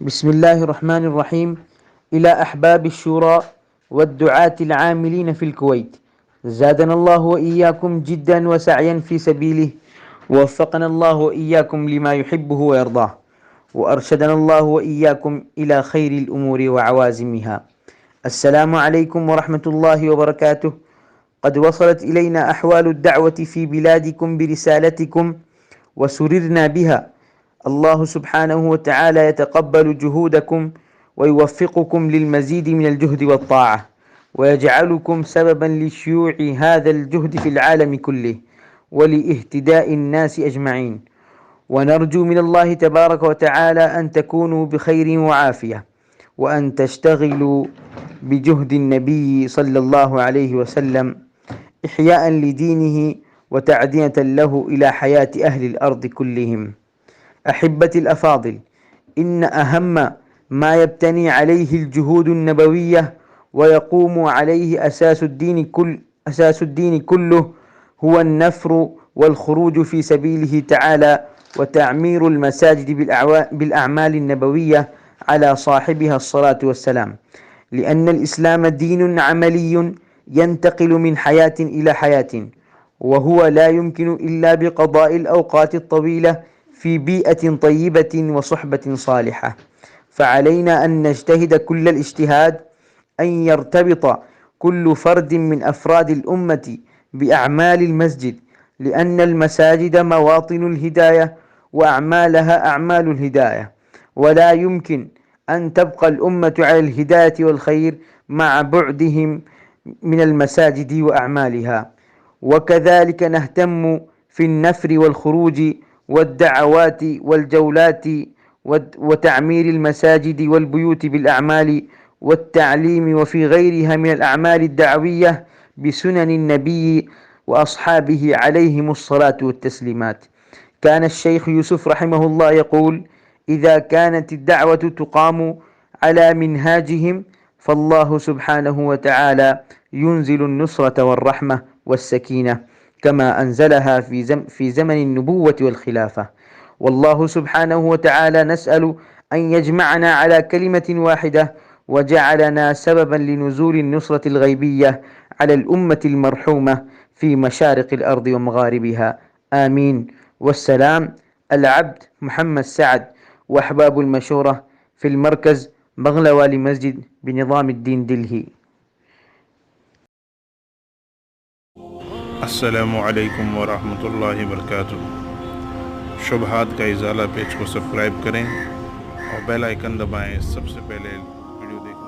بسم الله الرحمن الرحيم. إلى أحباب الشورى والدعاة العاملين في الكويت، زادنا الله وإياكم جدا وسعيا في سبيله، ووفقنا الله وإياكم لما يحبه ويرضاه، وأرشدنا الله وإياكم إلى خير الأمور وعوازمها. السلام عليكم ورحمة الله وبركاته. قد وصلت إلينا أحوال الدعوة في بلادكم برسالتكم وسررنا بها. الله سبحانه وتعالى يتقبل جهودكم ويوفقكم للمزيد من الجهد والطاعة، ويجعلكم سببا لشيوع هذا الجهد في العالم كله ولاهتداء الناس أجمعين. ونرجو من الله تبارك وتعالى أن تكونوا بخير وعافية، وأن تشتغلوا بجهد النبي صلى الله عليه وسلم إحياء لدينه وتعدية له إلى حياة أهل الأرض كلهم. أحبتي الأفاضل، إن أهم ما يبتني عليه الجهود النبوية ويقوم عليه أساس الدين كله هو النفر والخروج في سبيله تعالى، وتعمير المساجد بالأعمال النبوية على صاحبها الصلاة والسلام، لأن الإسلام دين عملي ينتقل من حياة إلى حياة، وهو لا يمكن إلا بقضاء الأوقات الطويلة في بيئة طيبة وصحبة صالحة. فعلينا أن نجتهد كل الاجتهاد أن يرتبط كل فرد من أفراد الأمة بأعمال المسجد، لأن المساجد مواطن الهداية وأعمالها أعمال الهداية، ولا يمكن أن تبقى الأمة على الهداية والخير مع بعدهم من المساجد وأعمالها. وكذلك نهتم في النفر والخروج والدعوات والجولات وتعمير المساجد والبيوت بالأعمال والتعليم وفي غيرها من الأعمال الدعوية بسنن النبي وأصحابه عليهم الصلاة والتسليمات. كان الشيخ يوسف رحمه الله يقول: إذا كانت الدعوة تقام على منهاجهم فالله سبحانه وتعالى ينزل النصرة والرحمة والسكينة كما أنزلها في زمن النبوة والخلافة. والله سبحانه وتعالى نسأل أن يجمعنا على كلمة واحدة، وجعلنا سببا لنزول النصرة الغيبية على الأمة المرحومة في مشارق الأرض ومغاربها، آمين. والسلام. العبد محمد سعد، وأحباب المشورة في المركز بغلوى مسجد بنظام الدين دلهي. अस्सलामुअलैकुम वरहमतुल्लाहि वबरकातुह। शुबहात का इजाला पेज को सब्सक्राइब करें और बेल आइकन दबाएं सबसे पहले वीडियो देखने